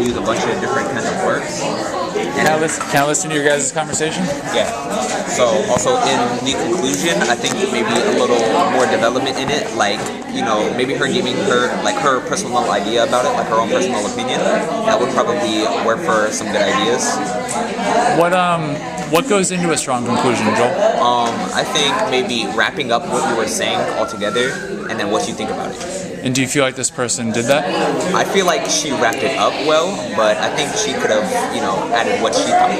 use a bunch of different kinds of works. Can I listen to your guys' conversation? Yeah. So also in the conclusion, I think maybe a little more development in it, like, you know, maybe her giving her personal idea about it, like her own personal opinion. That would probably work for some good ideas. What goes into a strong conclusion, Joel? I think maybe wrapping up what you were saying all together, and then what you think about it. And do you feel like this person did that? I feel like she wrapped it up well, but I think she could have, you know, added what she thought.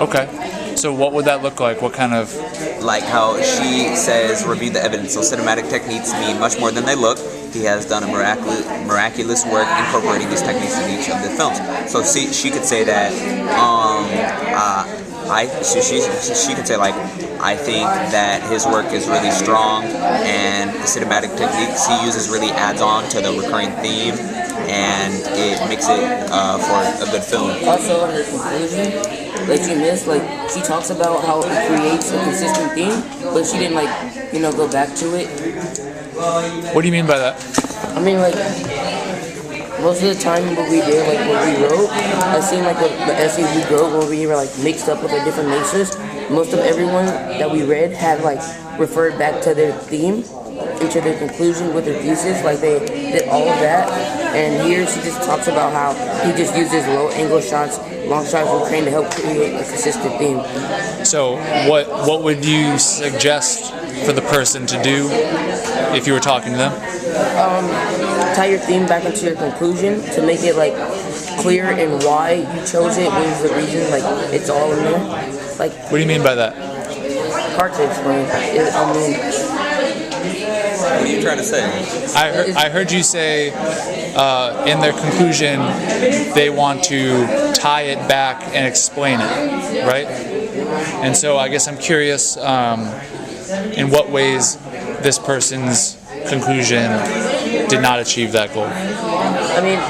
Okay. So what would that look like? What kind of... Like how she says, review the evidence. So cinematic techniques mean much more than they look. He has done a miraculous work incorporating these techniques in each of the films. So she could say that, she could say like, I think that his work is really strong, and the cinematic techniques he uses really adds on to the recurring theme, and it makes it for a good film. Also, in her conclusion, like you missed, like she talks about how it creates a consistent theme, but she didn't go back to it. What do you mean by that? I mean, like, most of the time what we did, like what we wrote, it seemed like the essays we wrote when we were like mixed up with the different mixes, most of everyone that we read had like referred back to their theme and to their conclusion with their thesis, like they did all of that. And here she just talks about how he just uses low angle shots, long shots with crane to help create a consistent theme. So what would you suggest for the person to do if you were talking to them? Tie your theme back into your conclusion to make it like clear and why you chose it, what is the reason, like it's all in there. Like, what do you mean by that? Hard to explain. What are you trying to say? I heard you say in their conclusion they want to tie it back and explain it, right? And so I guess I'm curious in what ways this person's conclusion did not achieve that goal. I mean,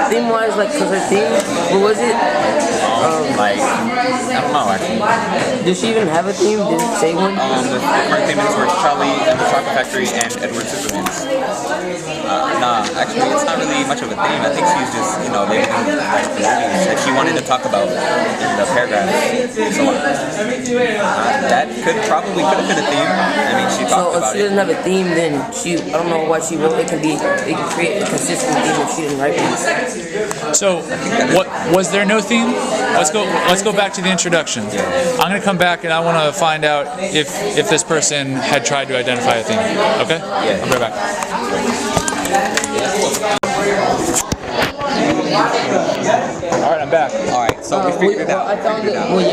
theme-wise, like, because her theme, what was it? I don't know, actually. Did she even have a theme? Did it say one? The current theme is Charlie and the Chocolate Factory and Edward Scissorhands. Actually, it's not really much of a theme. I think she's just, limiting like the movies that she wanted to talk about in the paragraph. So that could have been a theme. I mean, she talked about it. So if she doesn't have a theme, then I don't know why she wrote it. It can create a consistent theme if she didn't write it. So, what was there no theme? Let's go back to the introduction. I'm going to come back and I want to find out if this person had tried to identify a theme. Okay? Yeah. I'll be right back. All right, I'm back. All right, so we figured it out. We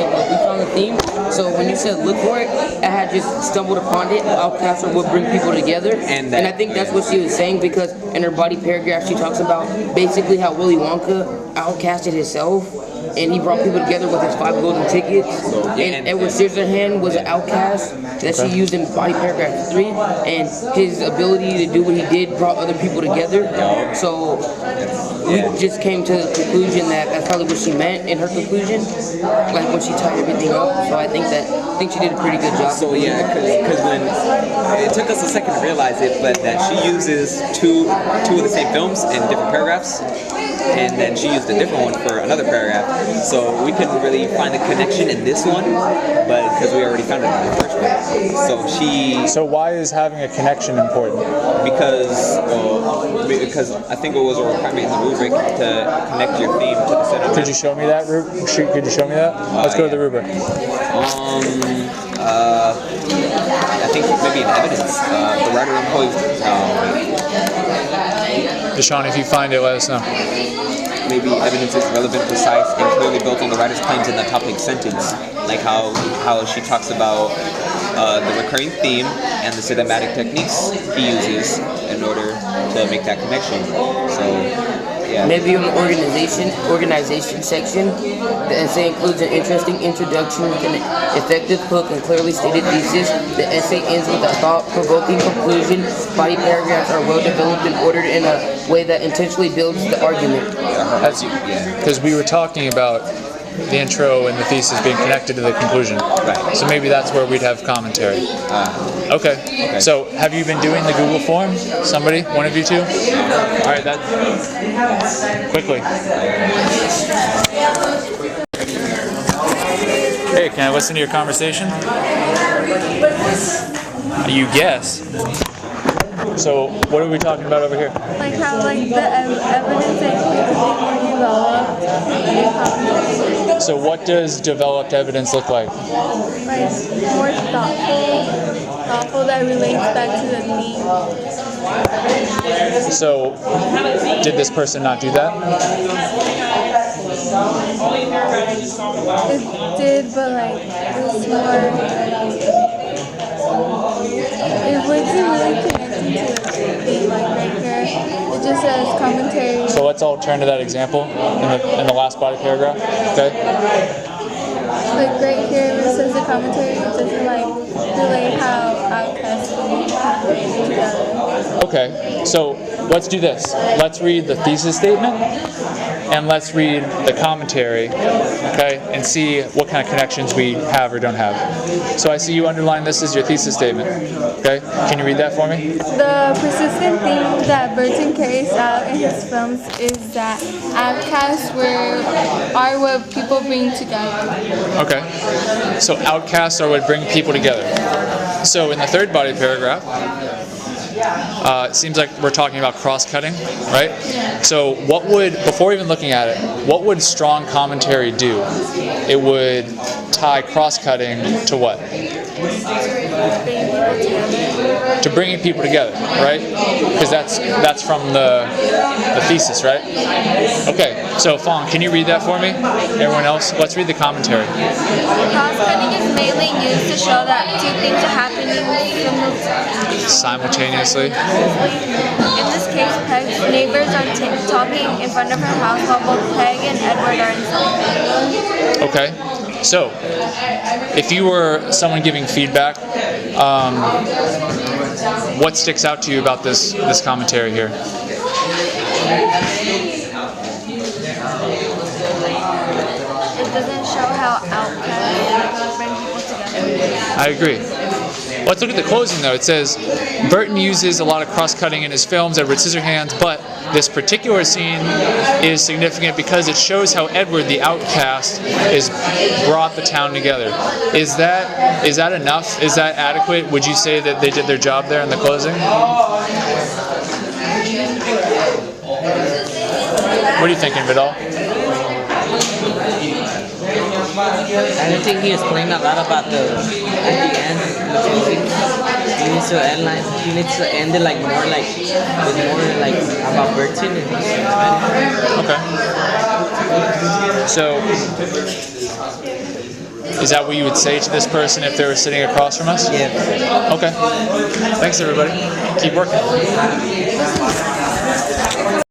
found the theme. So when you said look for it, I had just stumbled upon it. Outcaster would bring people together, and I think that's what she was saying, because in her body paragraph she talks about basically how Willy Wonka outcasted himself, and he brought people together with his 5 golden tickets. And Edward Scissorhands was an outcast that she used in body paragraph 3, and his ability to do what he did brought other people together. So we just came to the conclusion that that's probably what she meant in her conclusion, like when she tied everything up. So I think she did a pretty good job. So yeah, because when it took us a second to realize it, but that she uses two of the same films in different paragraphs, and then she used a different one for another paragraph. So we couldn't really find a connection in this one, but because we already found it in the first one. So why is having a connection important? Because I think it was a requirement in the rubric to connect your theme to the cinema. Could you show me that? Could you show me that? Let's go to the rubric. I think maybe in evidence. The writer imposed. Deshaun, if you find it, let us know. Maybe evidence is relevant, precise, and clearly built on the writer's claims in the topic sentence, like how she talks about the recurring theme and the cinematic techniques he uses in order to make that connection. So. Yeah. Maybe in the organization section, the essay includes an interesting introduction with an effective hook and clearly stated thesis. The essay ends with a thought-provoking conclusion. Body paragraphs are well developed and ordered in a way that intentionally builds the argument. Because we were talking about the intro and the thesis being connected to the conclusion. Right. So maybe that's where we'd have commentary. Okay. So have you been doing the Google form? Somebody? One of you two? All right. That quickly. Hey, can I listen to your conversation? You guess. So what are we talking about over here? Like how like the evidence that could be more developed and commentary. So what does developed evidence look like? Like more thoughtful that relates back to the theme. So did this person not do that? It did, but like it was more. It wasn't really connecting to the theme like right here. It just says commentary. So let's all turn to that example in the last body paragraph. Okay. Like right here where it says the commentary, it doesn't like relate how outcasts come together. Okay. So let's do this. Let's read the thesis statement and let's read the commentary, okay, and see what kind of connections we have or don't have. So I see you underline this as your thesis statement, okay? Can you read that for me? The persistent theme that Burton carries out in his films is that outcasts are what people bring together. Okay. So outcasts are what bring people together. So in the third body paragraph, it seems like we're talking about cross-cutting, right? So what would, before even looking at it, what would strong commentary do? It would tie cross-cutting to what? To bringing people together, right? Because that's from the thesis, right? Okay, so Fong, can you read that for me? Everyone else, let's read the commentary. Cross-cutting is mainly used to show that two things are happening Simultaneously. In this case, Peg's neighbors are talking in front of her house while both Peg and Edward are inside. Okay, so if you were someone giving feedback, what sticks out to you about this commentary here? It doesn't show how outcasts bring people together. I agree. Let's look at the closing though. It says, Burton uses a lot of cross-cutting in his films, Edward Scissorhands, but this particular scene is significant because it shows how Edward, the outcast, is brought the town together. Is that enough? Is that adequate? Would you say that they did their job there in the closing? What are you thinking, Vidal? I think he explained a lot about at the end. He needs to end it like more like about Burton and Okay. So, is that what you would say to this person if they were sitting across from us? Yeah. Okay. Thanks, everybody. Keep working.